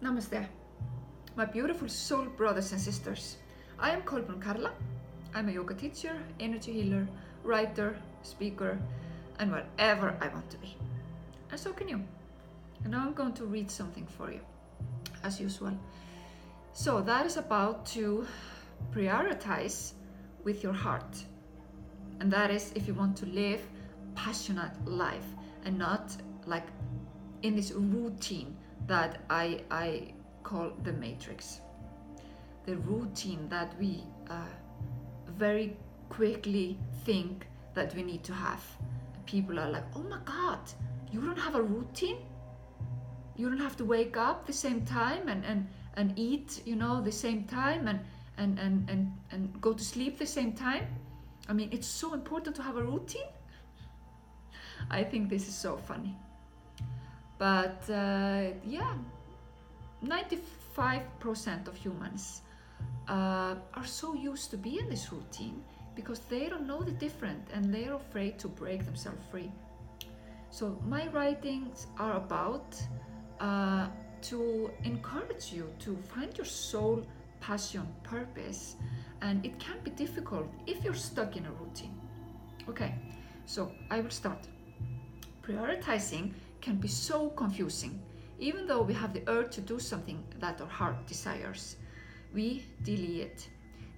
Namaste, my beautiful soul brothers and sisters. I am Kolbrun Karla. I'm a yoga teacher, energy healer, writer, speaker, and whatever I want to be. And so can you. And now I'm going to read something for you, as usual. So that is about to prioritize with your heart. And that is if you want to live passionate life and not like in this routine that I call the matrix. The routine that we very quickly think that we need to have. People are like, oh my God, you don't have a routine? You don't have to wake up the same time and eat, the same time and go to sleep the same time? I mean, it's so important to have a routine. I think this is so funny. But 95% of humans are so used to be in this routine because they don't know the difference and they're afraid to break themselves free. So my writings are about to encourage you to find your soul, passion, purpose, and it can be difficult if you're stuck in a routine. Okay, so I will start. Prioritizing can be so confusing. Even though we have the urge to do something that our heart desires, we delay it.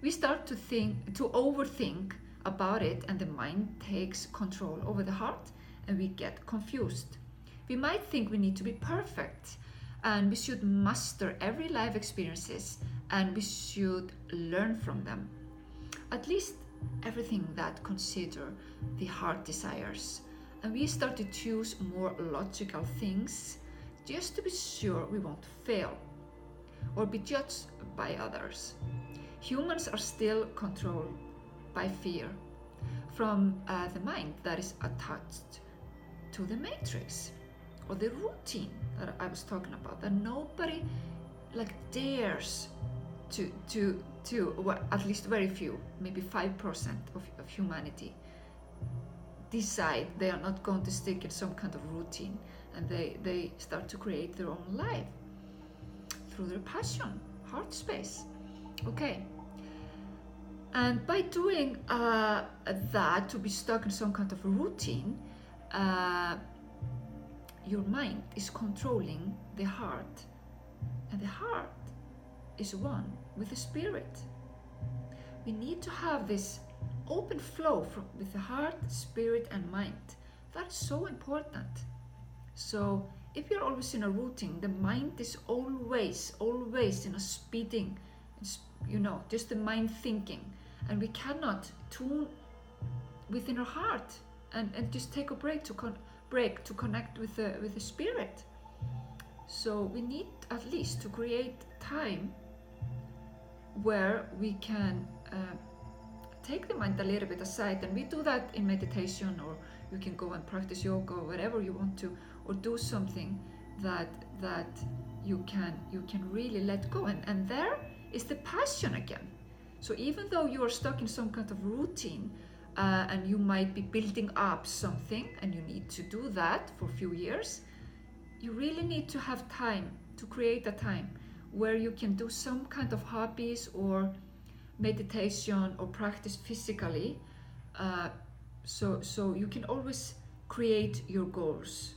We start to overthink about it, and the mind takes control over the heart and we get confused. We might think we need to be perfect and we should master every life experiences and we should learn from them. At least everything that consider the heart desires. And we start to choose more logical things just to be sure we won't fail or be judged by others. Humans are still controlled by fear from the mind that is attached to the matrix or the routine that I was talking about, that nobody dares to well, at least very few, maybe 5% of humanity decide they are not going to stick in some kind of routine, and they start to create their own life through their passion, heart space. Okay, and by doing that, to be stuck in some kind of a routine, your mind is controlling the heart, and the heart is one with the spirit. We need to have this open flow with the heart, spirit, and mind. That's so important. So if you're always in a routine, the mind is always in a speeding, just the mind thinking, and we cannot tune within our heart and just take a break to connect with the spirit. So we need at least to create time where we can take the mind a little bit aside, and we do that in meditation, or you can go and practice yoga or whatever you want to, or do something that you can really let go, and there is the passion again. So even though you are stuck in some kind of routine and you might be building up something and you need to do that for a few years, you really need to have time to create a time where you can do some kind of hobbies or meditation or practice physically, so you can always create your goals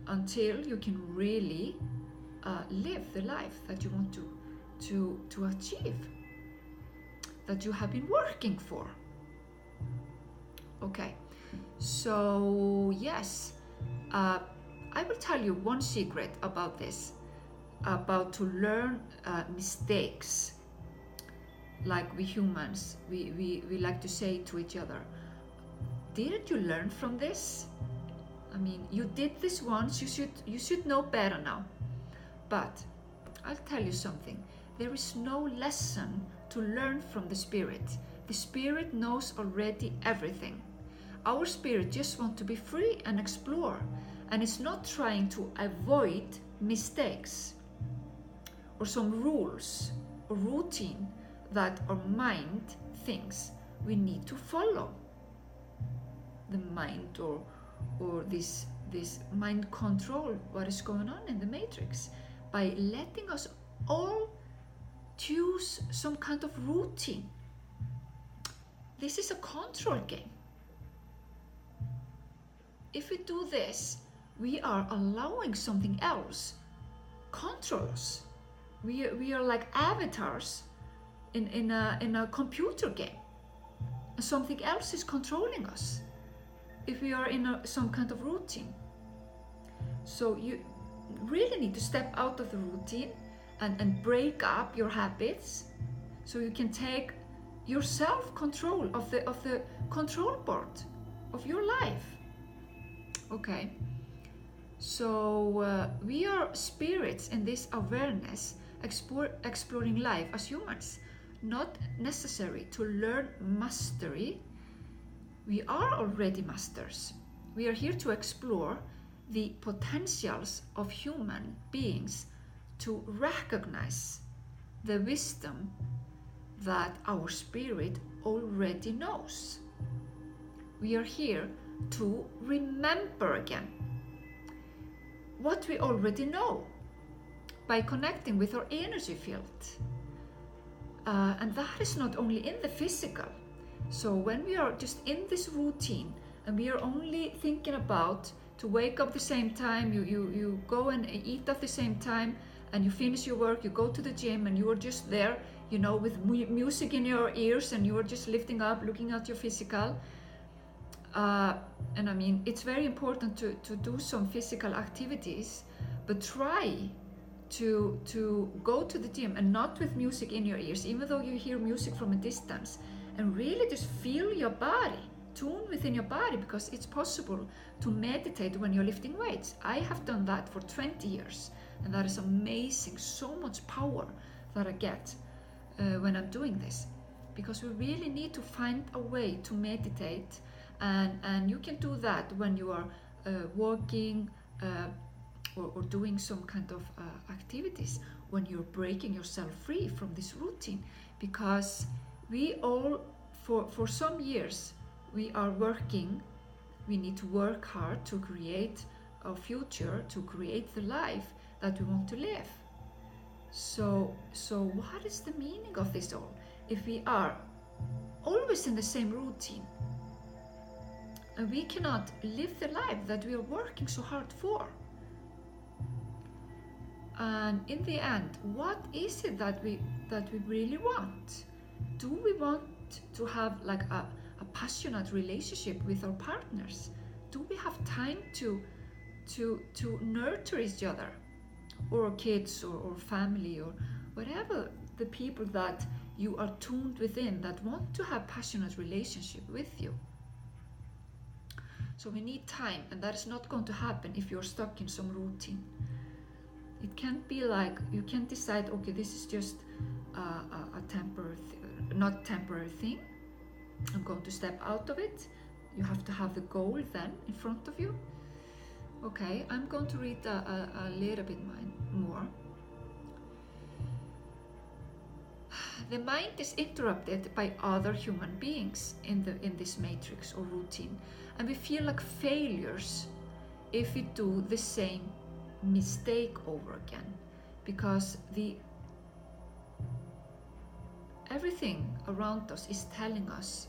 until you can really live the life that you want to achieve, that you have been working for. Okay, so yes, I will tell you one secret about this, about to learn mistakes. Like we humans, we like to say to each other, didn't you learn from this? I mean, you did this once, you should know better now. But I'll tell you something, there is no lesson to learn from the spirit. The spirit knows already everything. Our spirit just wants to be free and explore, and it's not trying to avoid mistakes or some rules or routine that our mind thinks we need to follow. The mind or this mind control what is going on in the matrix. by letting us all choose some kind of routine. This is a control game. If we do this, we are allowing something else control us. We are like avatars in a computer game. Something else is controlling us if we are in some kind of routine. So you really need to step out of the routine and break up your habits, so you can take your self-control of the control board of your life. Okay, so we are spirits in this awareness, exploring life as humans, not necessary to learn mastery. We are already masters. We are here to explore the potentials of human beings, to recognize the wisdom that our spirit already knows. We are here to remember again what we already know by connecting with our energy field. And that is not only in the physical. So when we are just in this routine and we are only thinking about to wake up the same time, you go and eat at the same time, and you finish your work, you go to the gym, and you are just there, you know, with music in your ears, and you are just lifting up, looking at your physical. And I mean, it's very important to do some physical activities, but try to go to the gym and not with music in your ears, even though you hear music from a distance, and really just feel your body, tune within your body, because it's possible to meditate when you're lifting weights. I have done that for 20 years, and that is amazing, so much power that I get when I'm doing this, because we really need to find a way to meditate, and you can do that when you are walking or doing some kind of activities, when you're breaking yourself free from this routine, because we all, for some years, we are working. We need to work hard to create a future, to create the life that we want to live. So what is the meaning of this all if we are always in the same routine and we cannot live the life that we are working so hard for? And in the end, what is it that we really want? Do we want to have like a passionate relationship with our partners? Do we have time to nurture each other, or our kids, or family, or whatever the people that you are tuned within that want to have passionate relationship with you? So we need time, and that is not going to happen if you're stuck in some routine. It can't be like you can decide, okay, this is just a temporary, not temporary thing. I'm going to step out of it. You have to have the goal then in front of you. Okay, I'm going to read a little bit more. The mind is interrupted by other human beings in this matrix or routine, and we feel like failures if we do the same mistake over again, because everything around us is telling us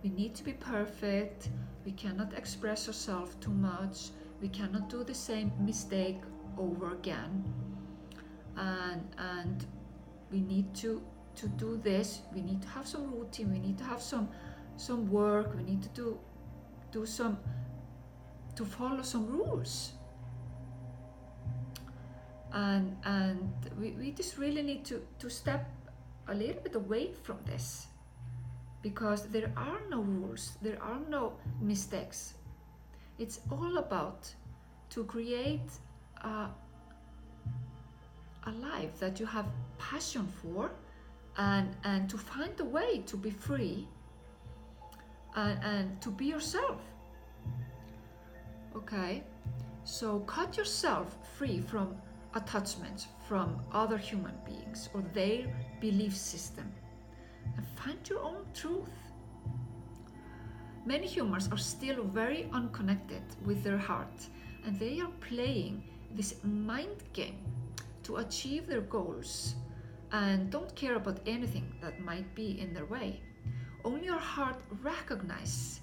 we need to be perfect, we cannot express ourselves too much, we cannot do the same mistake over again, and we need to do this, we need to have some routine, we need to have some work, we need to follow some rules, and we just really need to step a little bit away from this, because there are no rules, there are no mistakes. It's all about to create a life that you have passion for, and to find a way to be free and to be yourself. Okay, so cut yourself free from attachments from other human beings or their belief system, and find your own truth. Many humans are still very unconnected with their heart, and they are playing this mind game to to achieve their goals and don't care about anything that might be in their way. Only our heart recognizes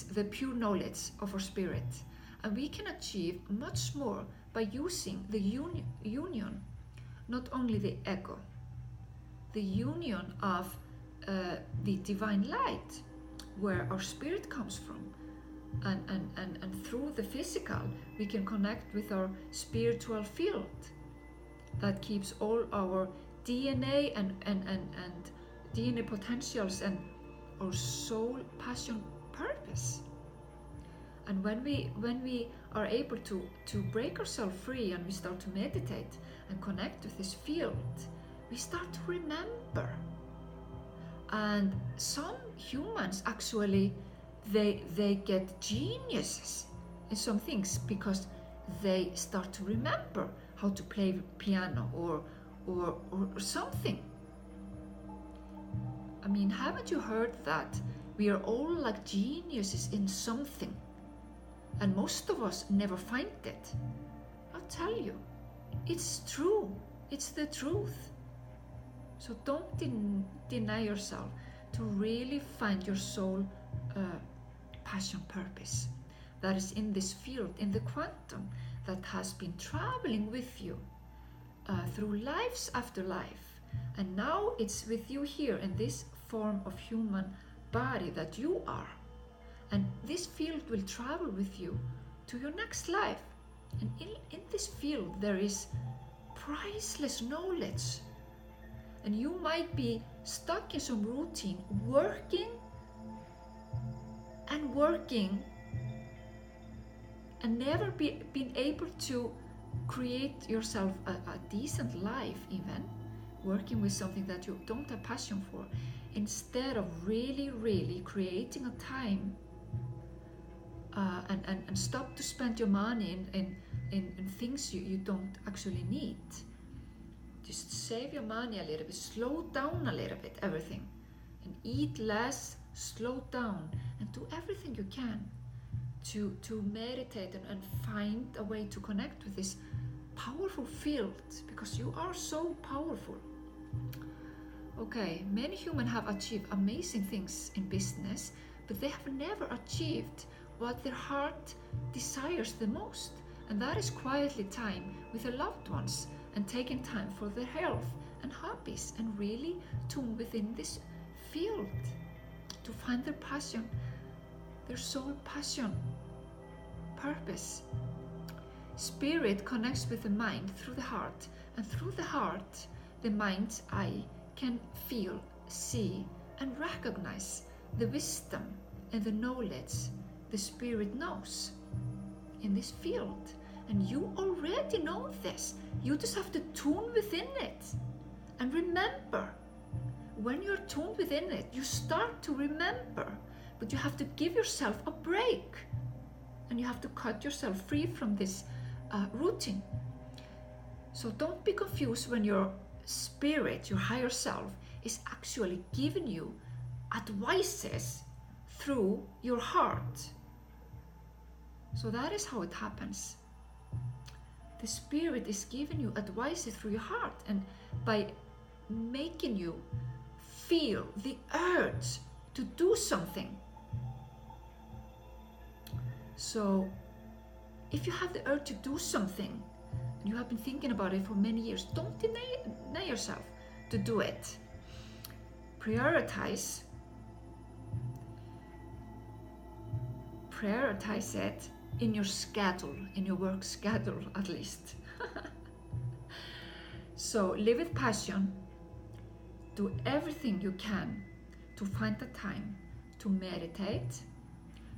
the pure knowledge of our spirit, and we can achieve much more by using the union, not only the ego, the union of the divine light, where our spirit comes from, and through the physical we can connect with our spiritual field that keeps all our DNA and DNA potentials and our soul, passion, purpose. And when we are able to break ourselves free and we start to meditate and connect with this field, we start to remember. And some humans actually, they get geniuses in some things because they start to remember how to play piano or something. I mean, haven't you heard that we are all like geniuses in something, and most of us never find it? I'll tell you, it's true. It's the truth. So don't deny yourself to really find your soul passion, purpose that is in this field, in the quantum, that has been traveling with you through lives after life. And now it's with you here in this form of human body that you are. And this field will travel with you to your next life. And in this field there is priceless knowledge. And you might be stuck in some routine, working and never been able to create yourself a decent life, even working with something that you don't have passion for, instead of really creating a time and stop to spend your money in things you don't actually need. Just save your money a little bit, slow down a little bit, everything, and eat less, slow down, and do everything you can to meditate and find a way to connect with this powerful field, because you are so powerful. Okay, many humans have achieved amazing things in business, but they have never achieved what their heart desires the most, and that is quietly time with their loved ones and taking time for their health and hobbies, and really tune within this field to find their passion, their soul passion, purpose. Spirit connects with the mind through the heart, and through the heart, the mind's eye can feel, see, and recognize the wisdom and the knowledge the spirit knows in this field. And you already know this. You just have to tune within it. And remember, when you're tuned within it, you start to remember, but you have to give yourself a break. And you have to cut yourself free from this routine. So don't be confused when your spirit, your higher self, is actually giving you advices through your heart. So that is how it happens. The spirit is giving you advices through your heart, and by making you feel the urge to do something. So if you have the urge to do something, and you have been thinking about it for many years, don't deny yourself to do it. Prioritize it in your schedule, in your work schedule at least. So live with passion. Do everything you can to find the time to meditate,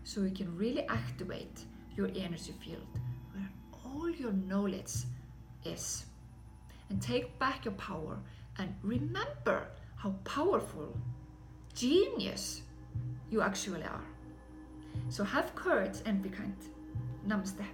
so you can really activate your energy field where all your knowledge is, and take back your power, and remember how powerful, genius you actually are. So have courage and be kind. Namaste.